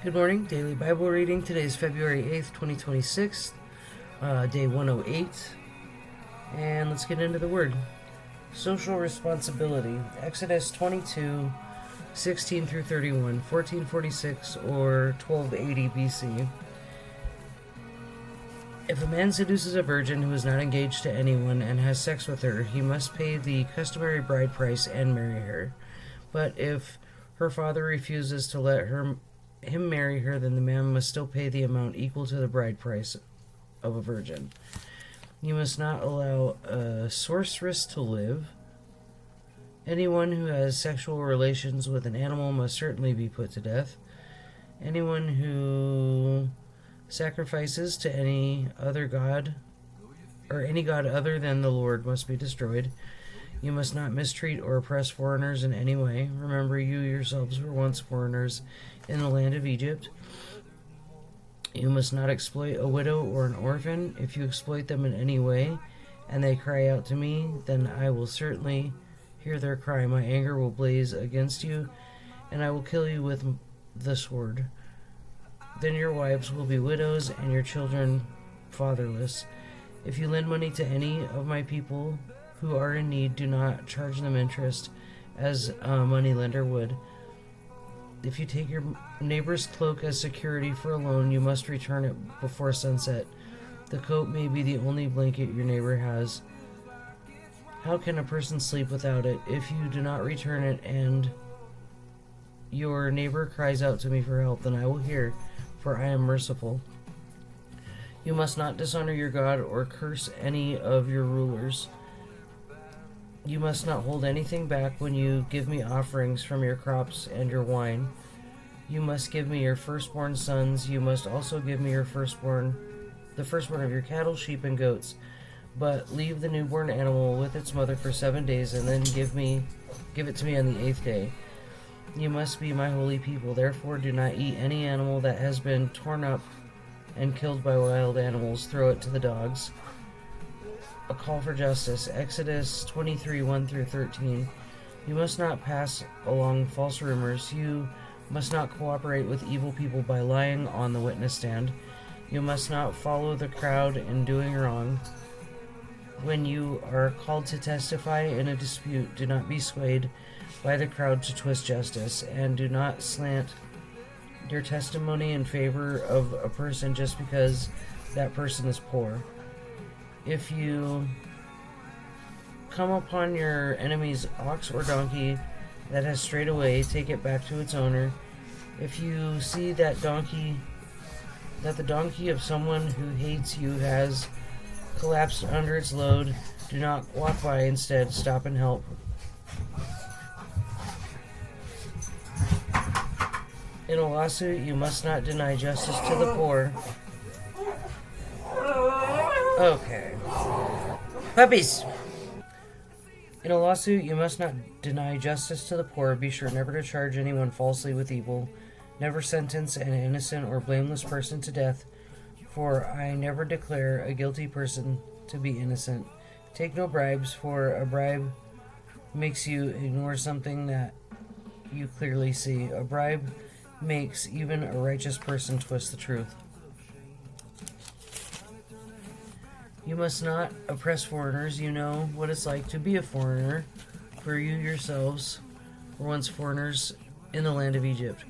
Good morning, daily Bible reading. Today is February 8th, 2026, day 108. And let's get into the word. Social responsibility. Exodus 22, 16 through 31, 1446 or 1280 BC. If a man seduces a virgin who is not engaged to anyone and has sex with her, he must pay the customary bride price and marry her. But if her father refuses to let him marry her, then the man must still pay the amount equal to the bride price of a virgin. You must not allow a sorceress to live. Anyone who has sexual relations with an animal must certainly be put to death. Anyone who sacrifices to any other god or any god other than the Lord must be destroyed. You must not mistreat or oppress foreigners in any way. Remember, you yourselves were once foreigners in the land of Egypt. You must not exploit a widow or an orphan. If you exploit them in any way, and they cry out to me, then I will certainly hear their cry. My anger will blaze against you, and I will kill you with the sword. Then your wives will be widows, and your children fatherless. If you lend money to any of my people who are in need, do not charge them interest as a moneylender would. If you take your neighbor's cloak as security for a loan, you must return it before sunset. The coat may be the only blanket your neighbor has. How can a person sleep without it? If you do not return it and your neighbor cries out to me for help, then I will hear, for I am merciful. You must not dishonor your God or curse any of your rulers. You must not hold anything back when you give me offerings from your crops and your wine. You must give me your firstborn sons. You must also give me the firstborn of your cattle, sheep, and goats. But leave the newborn animal with its mother for 7 days, and then give it to me on the 8th day. You must be my holy people. Therefore, do not eat any animal that has been torn up and killed by wild animals. Throw it to the dogs. A call for justice. Exodus 23, 1 through 13. You must not pass along false rumors. You must not cooperate with evil people by lying on the witness stand. You must not follow the crowd in doing wrong. When you are called to testify in a dispute, do not be swayed by the crowd to twist justice, and do not slant your testimony in favor of a person just because that person is poor. If you come upon your enemy's ox or donkey that has strayed away, take it back to its owner. If you see that the donkey of someone who hates you has collapsed under its load, do not walk by. Instead, stop and help. In a lawsuit, you must not deny justice to the poor. Okay. Puppies! In a lawsuit, you must not deny justice to the poor. Be sure never to charge anyone falsely with evil. Never sentence an innocent or blameless person to death, for I never declare a guilty person to be innocent. Take no bribes, for a bribe makes you ignore something that you clearly see. A bribe makes even a righteous person twist the truth. You must not oppress foreigners. You know what it's like to be a foreigner, for you yourselves were once foreigners in the land of Egypt.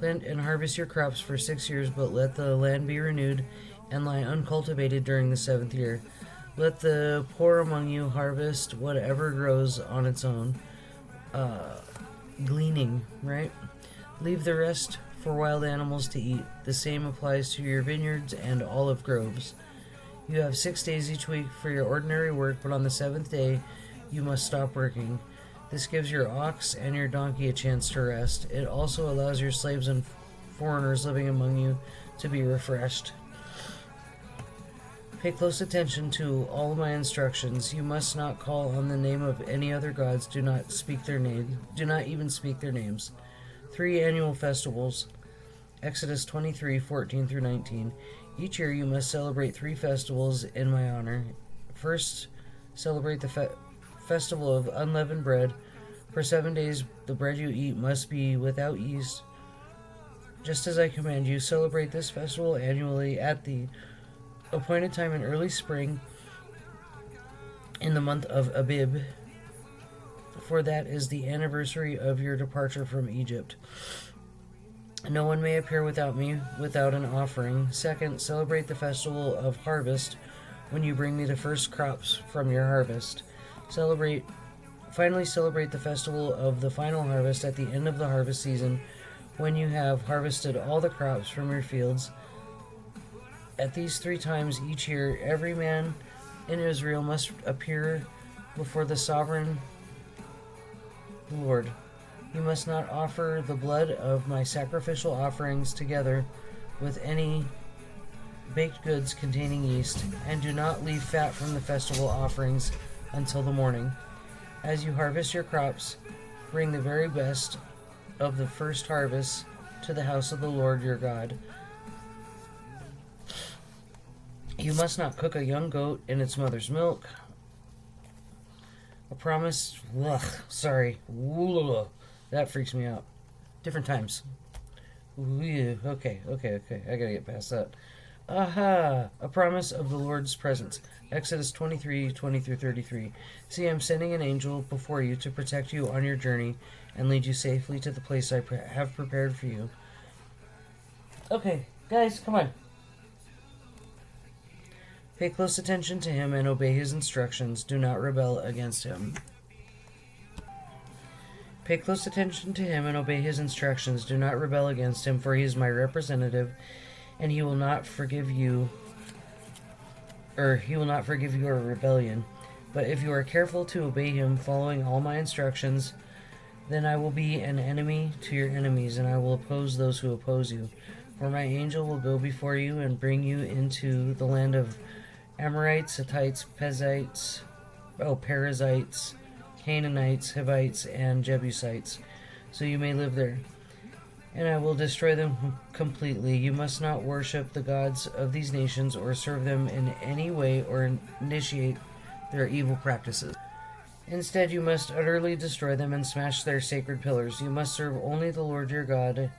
Plant and harvest your crops for 6 years, but let the land be renewed and lie uncultivated during the 7th year. Let the poor among you harvest whatever grows on its own. Gleaning, right? Leave the rest for wild animals to eat. The same applies to your vineyards and olive groves. You have 6 days each week for your ordinary work, but on the 7th day you must stop working. This gives your ox and your donkey a chance to rest. It also allows your slaves and foreigners living among you to be refreshed. Pay close attention to all of my instructions. You must not call on the name of any other gods. Do not speak their name. Do not even speak their names. 3 annual festivals. Exodus 23, 14 through 19. Each year you must celebrate 3 festivals in my honor. First, celebrate the festival of unleavened bread. For 7 days the bread you eat must be without yeast. just as I command you. Celebrate this festival annually at the appointed time in early spring in the month of Abib, for that is the anniversary of your departure from Egypt. No one may appear without me, without an offering. Second, celebrate the festival of harvest when you bring me the first crops from your harvest. Finally celebrate the festival of the final harvest at the end of the harvest season, when you have harvested all the crops from your fields. At these 3 times each year, every man in Israel must appear before the sovereign Lord. You must not offer the blood of my sacrificial offerings together with any baked goods containing yeast, and do not leave fat from the festival offerings until the morning. As you harvest your crops, bring the very best of the first harvest to the house of the Lord your God. You must not cook a young goat in its mother's milk. A promise. That freaks me out. Different times. Okay. I gotta get past that. Aha! A promise of the Lord's presence. Exodus 23:20-33. See, I'm sending an angel before you to protect you on your journey and lead you safely to the place I have prepared for you. Okay, guys, come on. Pay close attention to him and obey his instructions. Do not rebel against him. Pay close attention to him and obey his instructions. Do not rebel against him, for he is my representative, and he will not forgive your rebellion. But if you are careful to obey him, following all my instructions, then I will be an enemy to your enemies, and I will oppose those who oppose you. For my angel will go before you and bring you into the land of Amorites, Hittites, Perizzites, Canaanites, Hivites, and Jebusites, so you may live there. And I will destroy them completely. You must not worship the gods of these nations or serve them in any way or initiate their evil practices. Instead, you must utterly destroy them and smash their sacred pillars. You must serve only the Lord your God.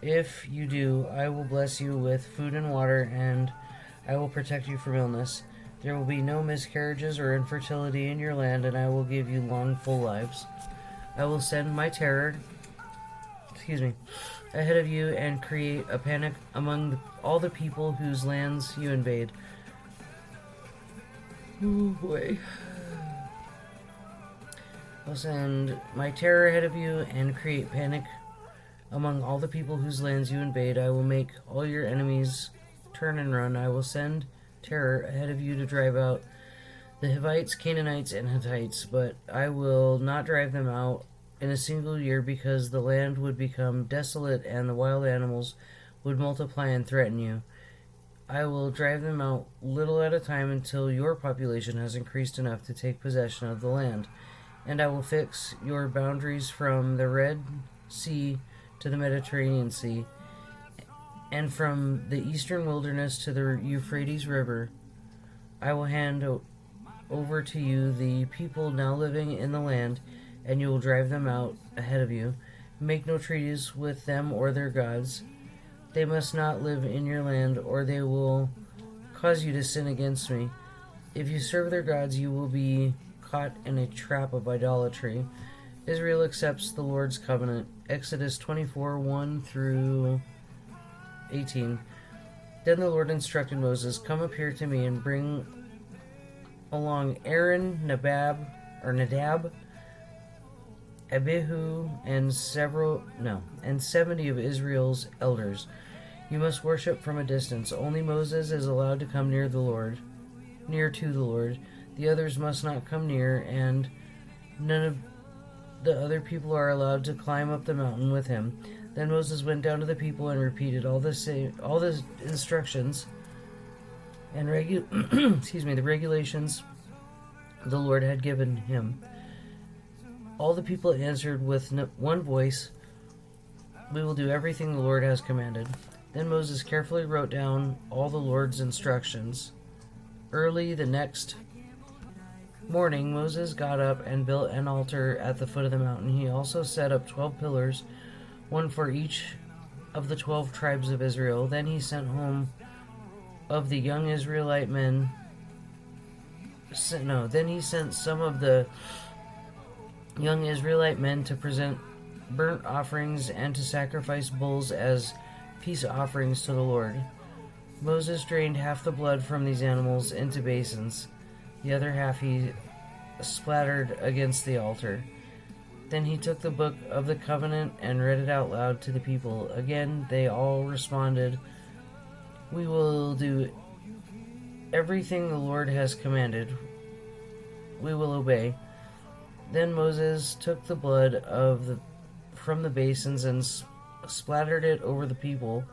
If you do, I will bless you with food and water, and I will protect you from illness. There will be no miscarriages or infertility in your land, and I will give you long, full lives. I will send my terror ahead of you and create a panic among all the people whose lands you invade. Oh boy. I'll send my terror ahead of you and create panic among all the people whose lands you invade. I will make all your enemies turn and run. I will send terror ahead of you to drive out the Hivites, Canaanites, and Hittites, but I will not drive them out in a single year, because the land would become desolate and the wild animals would multiply and threaten you. I will drive them out little at a time until your population has increased enough to take possession of the land. And I will fix your boundaries from the Red Sea to the Mediterranean Sea, and from the eastern wilderness to the Euphrates River. I will hand over to you the people now living in the land, and you will drive them out ahead of you. Make no treaties with them or their gods. They must not live in your land, or they will cause you to sin against me. If you serve their gods, you will be caught in a trap of idolatry. Israel accepts the Lord's covenant. Exodus 24:1-18. Then the Lord instructed Moses, "Come up here to me and bring along Aaron, Nadab, Abihu, and 70 of Israel's elders. You must worship from a distance. Only Moses is allowed to come near to the Lord. The others must not come near, and none of the other people are allowed to climb up the mountain with him." Then Moses went down to the people and repeated all the instructions and the regulations the Lord had given him. All the people answered with one voice, "We will do everything the Lord has commanded." Then Moses carefully wrote down all the Lord's instructions. Early the next morning, Moses got up and built an altar at the foot of the mountain. He also set up 12 pillars, one for each of the 12 tribes of Israel. Then he sent home of the young Israelite men. No, then he sent some of the young Israelite men to present burnt offerings and to sacrifice bulls as peace offerings to the Lord. Moses drained half the blood from these animals into basins. The other half he splattered against the altar. Then he took the book of the covenant and read it out loud to the people. Again, they all responded, "We will do everything the Lord has commanded. We will obey." Then Moses took the blood from the basins and splattered it over the people,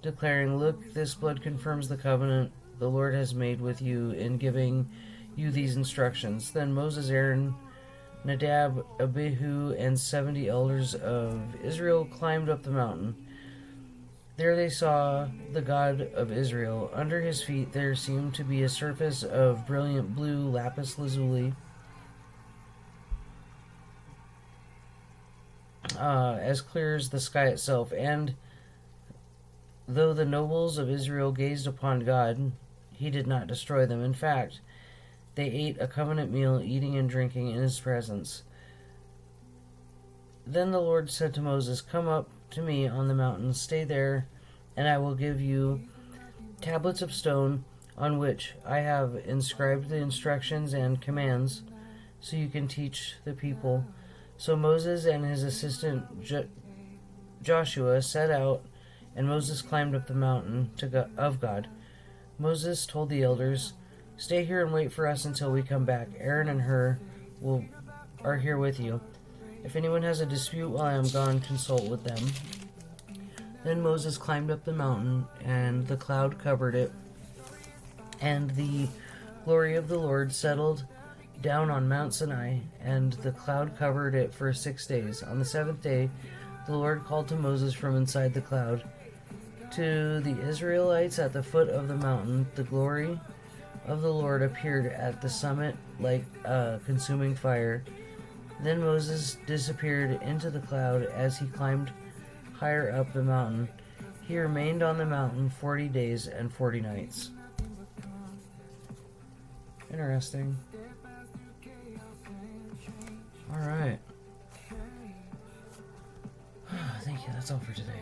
declaring, "Look, this blood confirms the covenant the Lord has made with you in giving you these instructions." Then Moses, Aaron, Nadab, Abihu, and 70 elders of Israel climbed up the mountain. There they saw the God of Israel. Under his feet there seemed to be a surface of brilliant blue lapis lazuli, as clear as the sky itself. And though the nobles of Israel gazed upon God, he did not destroy them. In fact, they ate a covenant meal, eating and drinking in his presence. Then the Lord said to Moses, "Come up to me on the mountain, stay there, and I will give you tablets of stone on which I have inscribed the instructions and commands, so you can teach the people." So Moses and his assistant Joshua set out, and Moses climbed up the mountain of God. Moses told the elders, "Stay here and wait for us until we come back. Aaron and Hur are here with you. If anyone has a dispute while I am gone, consult with them." Then Moses climbed up the mountain, and the cloud covered it, and the glory of the Lord settled down on Mount Sinai, and the cloud covered it for 6 days. On the 7th day, the Lord called to Moses from inside the cloud. To the Israelites at the foot of the mountain, the glory of the Lord appeared at the summit like a consuming fire. Then Moses disappeared into the cloud as he climbed higher up the mountain. He remained on the mountain 40 days and 40 nights. Interesting. Alright. Thank you. That's all for today.